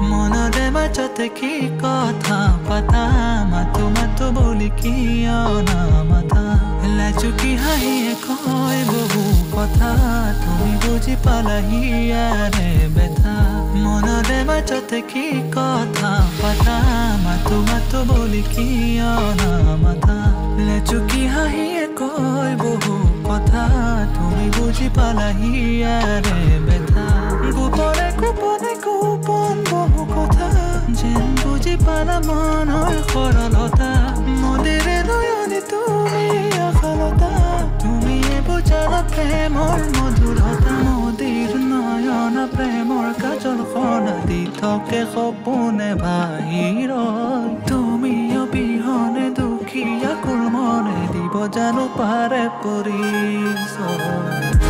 মনৰে মাজতে কি কথা পাতা মাতো মাতো বুলি কিয় নামাতা লাজুকী হাঁহিয়ে কয় বহু কথা তুমি বুজি পালাহি ইয়াৰে বেথা মনৰে মাজতে কি কথা পাতা মাতো মাতো বুলি কিয় নামাতা লাজুকী হাঁহিয়ে কয় বহু কথা তুমি বুজি পালাহি ইয়াৰে বেথা গোপনে গোপনে গোপন বহু কথা যেন বুজি পালা মনৰ সৰলতা নদীৰে নয়নে তুমি আশালতা তুমি বুজালা প্ৰেমৰ মধুৰতা নদীৰ নয়ন প্ৰেমৰ কাজল সনা দি থাকে সপোনে বাহিৰত তুমি অবিহনে দুখীয়া কুল মনে দিব জানো পাৰে পৰিচয়